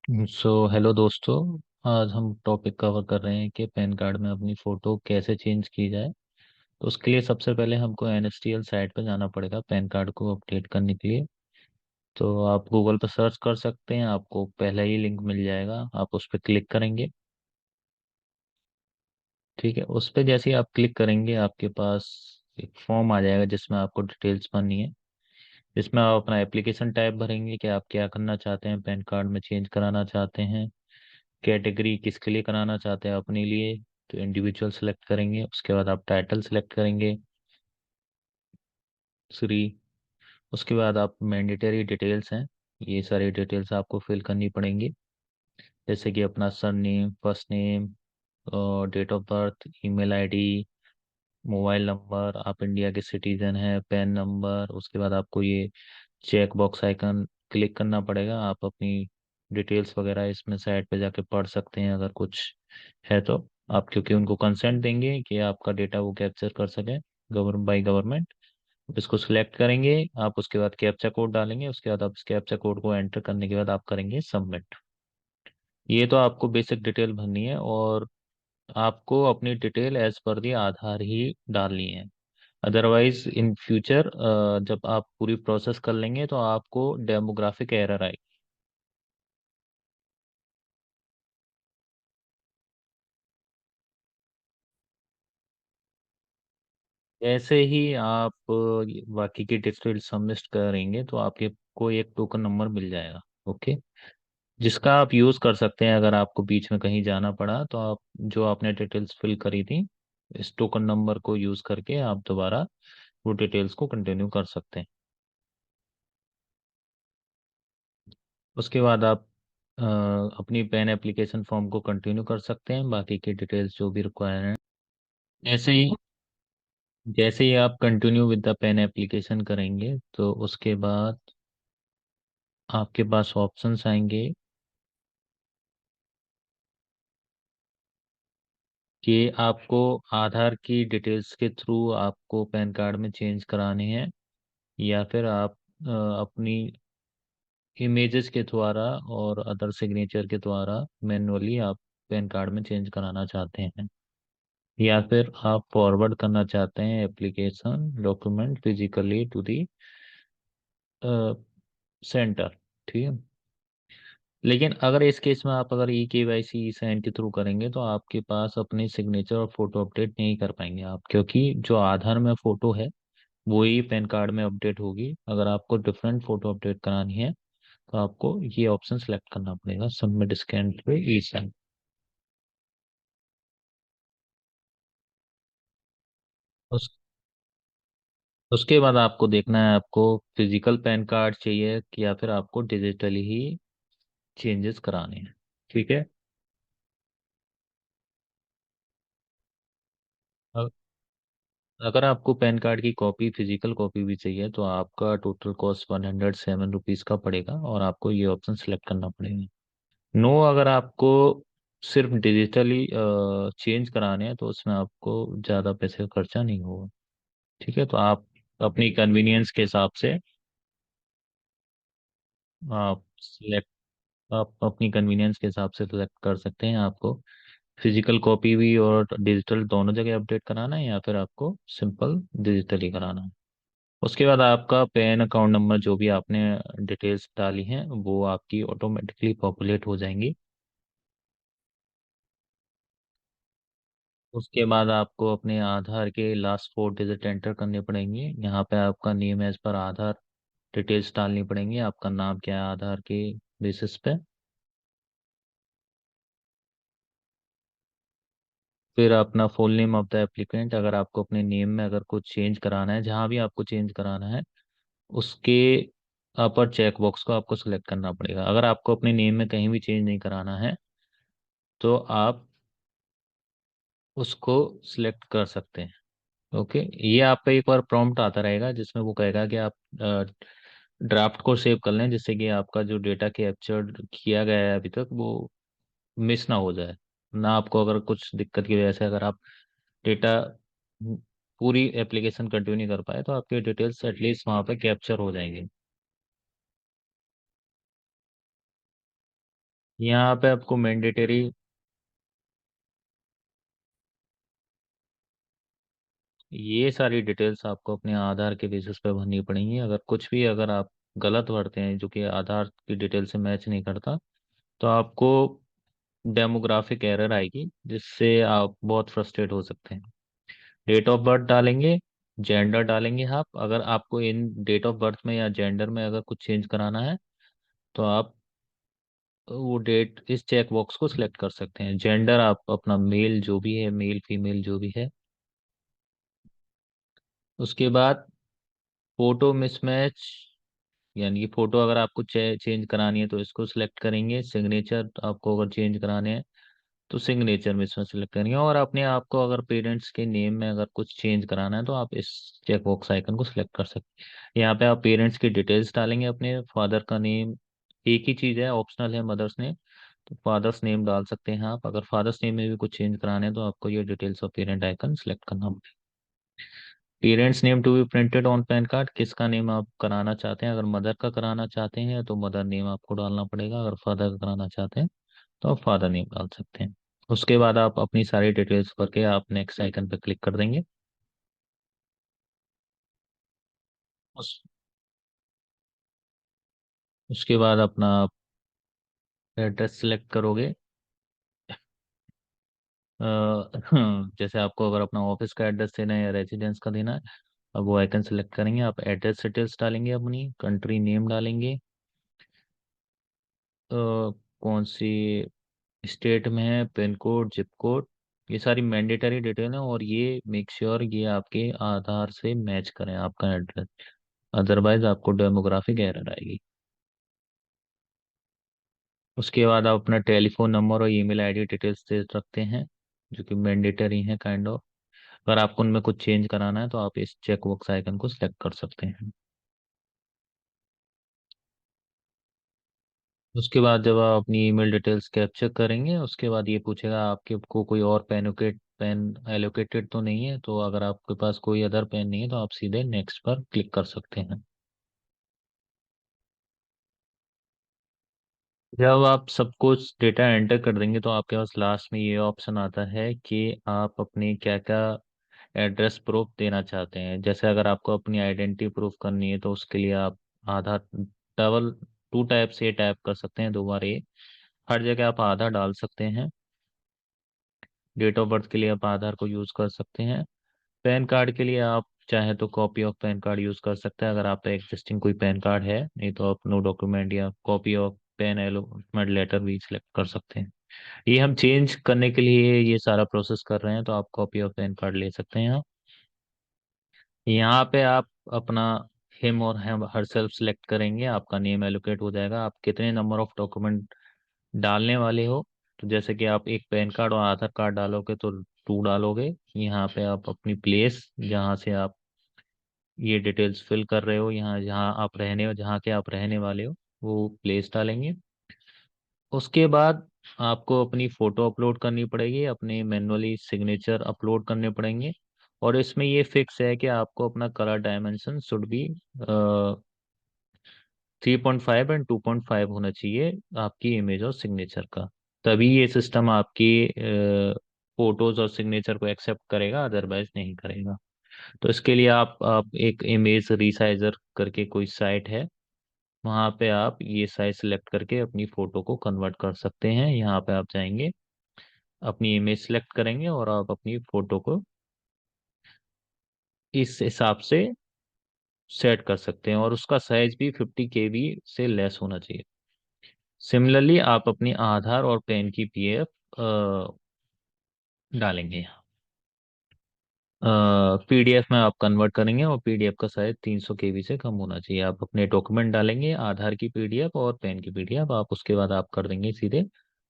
Hello दोस्तों। आज हम टॉपिक कवर कर रहे हैं कि पैन कार्ड में अपनी फ़ोटो कैसे चेंज की जाए। तो उसके लिए सबसे पहले हमको एनएसटीएल साइट पर जाना पड़ेगा पैन कार्ड को अपडेट करने के लिए। तो आप गूगल पर सर्च कर सकते हैं, आपको पहले ही लिंक मिल जाएगा, आप उस पर क्लिक करेंगे। ठीक है, उस पर जैसे ही आप क्लिक करेंगे आपके पास एक फॉर्म आ जाएगा जिसमें आपको डिटेल्स भरनी है। इसमें आप अपना एप्लीकेशन टाइप भरेंगे कि आप क्या करना चाहते हैं, पैन कार्ड में चेंज कराना चाहते हैं, कैटेगरी किसके लिए कराना चाहते हैं, अपने लिए तो इंडिविजुअल सेलेक्ट करेंगे। उसके बाद आप टाइटल सेलेक्ट करेंगे, श्री। उसके बाद आप मैंडेटरी डिटेल्स हैं, ये सारी डिटेल्स आपको फिल करनी पड़ेंगी, जैसे कि अपना surname, first name, date of birth, email ID, mobile number, आप इंडिया के सिटीजन हैं, पैन नंबर। उसके बाद आपको ये चेक बॉक्स आइकन क्लिक करना पड़ेगा। आप अपनी डिटेल्स वगैरह इसमें साइड पे जाके पढ़ सकते हैं अगर कुछ है तो। आप क्योंकि उनको कंसेंट देंगे कि आपका डेटा वो कैप्चर कर सके गवर्नमेंट। इसको सिलेक्ट करेंगे आप, उसके बाद कैप्चा कोड डालेंगे, उसके बाद आप इस कैप्चा कोड को एंटर करने के बाद आप करेंगे सबमिट। ये तो आपको बेसिक डिटेल भरनी है, और आपको अपनी डिटेल एज पर दी आधार ही डालनी है। अदरवाइज इन फ्यूचर जब आप पूरी प्रोसेस कर लेंगे तो आपको डेमोग्राफिक एरर आएगी। जैसे ही आप बाकी की डिटेल सबमिट करेंगे तो आपके को एक टोकन नंबर मिल जाएगा। ओके, जिसका आप यूज़ कर सकते हैं अगर आपको बीच में कहीं जाना पड़ा तो आप जो आपने डिटेल्स फिल करी थी, इस टोकन नंबर को यूज़ करके आप दोबारा वो डिटेल्स को कंटिन्यू कर सकते हैं। उसके बाद आप अपनी पैन एप्लीकेशन फॉर्म को कंटिन्यू कर सकते हैं, बाकी की डिटेल्स जो भी रिक्वायर हैं। ऐसे ही जैसे ही आप continue with the PAN application करेंगे तो उसके बाद आपके पास ऑप्शंस आएंगे कि आपको आधार की डिटेल्स के थ्रू आपको पैन कार्ड में चेंज कराने हैं, या फिर आप अपनी इमेजेस के द्वारा और अदर सिग्नेचर के द्वारा मैन्युअली आप पैन कार्ड में चेंज कराना चाहते हैं, या फिर आप फॉरवर्ड करना चाहते हैं application document physically to the centre. ठीक है, लेकिन अगर इस केस में आप अगर ई केवाईसी ई साइन के थ्रू करेंगे तो आपके पास अपनी सिग्नेचर और फोटो अपडेट नहीं कर पाएंगे आप, क्योंकि जो आधार में फोटो है वो ही पैन कार्ड में अपडेट होगी। अगर आपको डिफरेंट फोटो अपडेट करानी है तो आपको ये ऑप्शन सेलेक्ट करना पड़ेगा, सबमिट स्कैन पे ई साइन। उस उसके बाद आपको देखना है आपको फिजिकल पैन कार्ड चाहिए कि या फिर आपको डिजिटली ही चेंजेस कराने हैं। ठीक है, अगर आपको पैन कार्ड की कॉपी फिजिकल कॉपी भी चाहिए तो आपका टोटल कॉस्ट 107 रुपीज़ का पड़ेगा, और आपको ये ऑप्शन सेलेक्ट करना पड़ेगा। नो, अगर आपको सिर्फ डिजिटली चेंज कराने हैं तो उसमें आपको ज़्यादा पैसे का खर्चा नहीं होगा। ठीक है, तो आप अपनी कन्वीनियंस के हिसाब से आप सिलेक्ट आप अपनी कन्वीनियंस के हिसाब से सिलेक्ट कर सकते हैं। आपको फिजिकल कॉपी भी और डिजिटल दोनों जगह अपडेट कराना है, या फिर आपको सिंपल डिजिटली कराना है। उसके बाद आपका पैन अकाउंट नंबर जो भी आपने डिटेल्स डाली हैं वो आपकी ऑटोमेटिकली पॉपुलेट हो जाएंगी। उसके बाद आपको अपने आधार के लास्ट 4 डिजिट एंटर करने पड़ेंगे। यहाँ पे आपका नेम एज पर आधार डिटेल्स डालनी पड़ेंगी, आपका नाम क्या है आधार के बेसिस पे। फिर अपना full name of the applicant, अगर आपको अपने नेम में अगर कुछ चेंज कराना है, जहाँ भी आपको चेंज कराना है उसके अपर चेक बॉक्स को आपको सिलेक्ट करना पड़ेगा। अगर आपको अपने नेम में कहीं भी चेंज नहीं कराना है तो आप उसको सिलेक्ट कर सकते हैं। ओके, ये आपका एक बार प्रॉम्प्ट आता रहेगा जिसमें वो कहेगा कि आप ड्राफ्ट को सेव कर लें, जिससे कि आपका जो डेटा कैप्चर किया गया है अभी तक वो मिस ना हो जाए। ना आपको अगर कुछ दिक्कत की वजह से अगर आप डेटा पूरी एप्लीकेशन कंटिन्यू नहीं कर पाए तो आपके डिटेल्स एटलीस्ट वहाँ पे कैप्चर हो जाएंगे। यहाँ पे आपको मैंडेटरी ये सारी डिटेल्स आपको अपने आधार के बेसिस पे भरनी पड़ेंगी। अगर कुछ भी अगर आप गलत भरते हैं जो कि आधार की डिटेल से मैच नहीं करता, तो आपको डेमोग्राफिक एरर आएगी, जिससे आप बहुत फ्रस्ट्रेट हो सकते हैं। डेट ऑफ बर्थ डालेंगे, जेंडर डालेंगे। आप अगर आपको इन डेट ऑफ बर्थ में या जेंडर में अगर कुछ चेंज कराना है, तो आप वो डेट इस चेक बॉक्स को सिलेक्ट कर सकते हैं। जेंडर आप अपना मेल जो भी है, मेल फीमेल जो भी है। उसके बाद फोटो मिसमैच, यानी कि फोटो अगर आपको चेंज करानी है तो इसको सिलेक्ट करेंगे। सिग्नेचर आपको अगर चेंज कराने हैं तो सिग्नेचर में इसमें सिलेक्ट करेंगे। और अपने आप को अगर पेरेंट्स के नेम में अगर कुछ चेंज कराना है तो आप इस चेक बॉक्स आइकन को सिलेक्ट कर सकते हैं। यहाँ पे आप पेरेंट्स की डिटेल्स डालेंगे, अपने फादर का नेम एक ही चीज़ है, ऑप्शनल है मदर्स नेम, तो फादर्स नेम डाल सकते हैं आप। अगर फादर्स नेम में भी कुछ चेंज कराने हैं तो आपको ये details of parent icon select करना होगा। Parents name to be printed on PAN card, किसका नेम आप कराना चाहते हैं? अगर मदर का कराना चाहते हैं तो मदर नेम आपको डालना पड़ेगा। अगर फादर का कराना चाहते हैं तो आप फादर नेम डाल सकते हैं। उसके बाद आप अपनी सारी डिटेल्स भर के आप नेक्स्ट आइकन पर क्लिक कर देंगे। उस उसके बाद अपना एड्रेस सेलेक्ट करोगे। अ, जैसे आपको अगर अपना ऑफिस का एड्रेस देना है या रेजिडेंस का देना है, अब वो आइकन सेलेक्ट करेंगे। आप एड्रेस डिटेल्स डालेंगे, अपनी कंट्री नेम डालेंगे, कौन सी स्टेट में है, पिन कोड, जिप कोड, ये सारी मैंडेटरी डिटेल है। और ये मेक श्योर ये आपके आधार से मैच करें आपका एड्रेस, अदरवाइज आपको डेमोग्राफिक एरर आएगी। उसके बाद आप अपना टेलीफोन नंबर और ईमेल आईडी डिटेल्स दे सकते हैं, जो कि मैंडेटरी हैं काइंड ऑफ। अगर आपको उनमें कुछ चेंज कराना है तो आप इस चेक बॉक्स आइकन को सिलेक्ट कर सकते हैं। उसके बाद जब आप अपनी ईमेल डिटेल्स कैप्चर करेंगे, उसके बाद ये पूछेगा आपके को कोई और पेन एलोकेटेड तो नहीं है। तो अगर आपके पास कोई अदर पेन नहीं है तो आप सीधे नेक्स्ट पर क्लिक कर सकते हैं। जब आप सब कुछ डेटा एंटर कर देंगे तो आपके पास लास्ट में ये ऑप्शन आता है कि आप अपनी क्या क्या एड्रेस प्रूफ देना चाहते हैं। जैसे अगर आपको अपनी आइडेंटिटी प्रूफ करनी है तो उसके लिए आप आधार डबल टू टाइप से टाइप कर सकते हैं, दो बार ए। हर जगह आप आधार डाल सकते हैं। डेट ऑफ बर्थ के लिए आप आधार को यूज़ कर सकते हैं। पैन कार्ड के लिए आप चाहे तो copy of pan card use कर सकते हैं, अगर आप पे एग्जिस्टिंग कोई पैन कार्ड है। नहीं तो आप नो डॉक्यूमेंट या copy of PAN allotment letter भी सिलेक्ट कर सकते हैं। ये हम चेंज करने के लिए ये सारा प्रोसेस कर रहे हैं, तो आप कॉपी ऑफ पैन कार्ड ले सकते हैं। यहाँ पे आप अपना हिम और हम हर सेल्फ सेलेक्ट करेंगे, आपका नेम एलोकेट हो जाएगा। आप कितने नंबर ऑफ डॉक्यूमेंट डालने वाले हो, तो जैसे कि आप एक पैन कार्ड और आधार कार्ड डालोगे तो टू डालोगे। यहाँ पे आप अपनी प्लेस जहाँ से आप ये डिटेल्स फिल कर रहे हो, यहाँ जहाँ आप रहने हो, जहाँ के आप रहने वाले हो, वो प्लेस डालेंगे। उसके बाद आपको अपनी फ़ोटो अपलोड करनी पड़ेगी, अपने मैनुअली सिग्नेचर अपलोड करने पड़ेंगे। और इसमें ये फिक्स है कि आपको अपना colour dimension should be 3.5 and 2.5 होना चाहिए आपकी इमेज और सिग्नेचर का। तभी ये सिस्टम आपकी फोटोज और सिग्नेचर को एक्सेप्ट करेगा, अदरवाइज नहीं करेगा। तो इसके लिए आप एक इमेज रिसाइजर करके कोई साइट है, वहाँ पे आप ये साइज सेलेक्ट करके अपनी फ़ोटो को कन्वर्ट कर सकते हैं। यहाँ पे आप जाएंगे, अपनी इमेज सेलेक्ट करेंगे और आप अपनी फ़ोटो को इस हिसाब से सेट कर सकते हैं। और उसका साइज भी 50 KB से लेस होना चाहिए। सिमिलरली आप अपनी आधार और पैन की पीएफ डालेंगे यहाँ। पीडीएफ में आप कन्वर्ट करेंगे और पीडीएफ का साइज 300 KB से कम होना चाहिए। आप अपने डॉक्यूमेंट डालेंगे, आधार की पीडीएफ और पैन की पीडीएफ। आप उसके बाद आप कर देंगे सीधे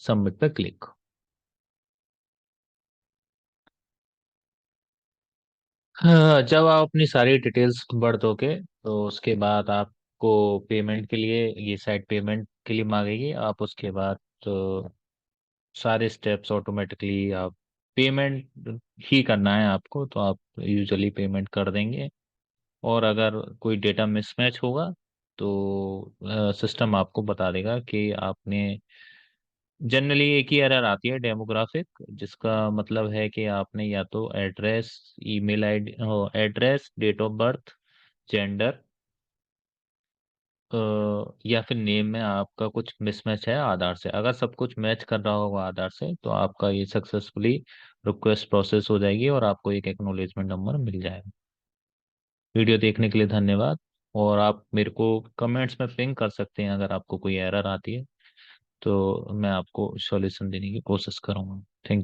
सबमिट पे क्लिक। हाँ, जब आप अपनी सारी डिटेल्स भर दोगे तो उसके बाद आपको पेमेंट के लिए ये साइट पेमेंट के लिए मांगेगी। आप उसके बाद तो सारे स्टेप्स ऑटोमेटिकली आप पेमेंट ही करना है आपको, तो आप यूजुअली पेमेंट कर देंगे। और अगर कोई डेटा मिसमैच होगा तो सिस्टम आपको बता देगा कि आपने जनरली एक ही एरर आती है, डेमोग्राफिक, जिसका मतलब है कि आपने या तो address, email ID, address, date of birth, gender, या फिर नेम में आपका कुछ मिसमैच है आधार से। अगर सब कुछ मैच कर रहा होगा आधार से, तो आपका ये सक्सेसफुली रिक्वेस्ट प्रोसेस हो जाएगी और आपको एक एक्नॉलेजमेंट नंबर मिल जाएगा। वीडियो देखने के लिए धन्यवाद। और आप मेरे को कमेंट्स में पिंग कर सकते हैं अगर आपको कोई एरर आती है, तो मैं आपको सॉल्यूशन देने की कोशिश करूंगा। थैंक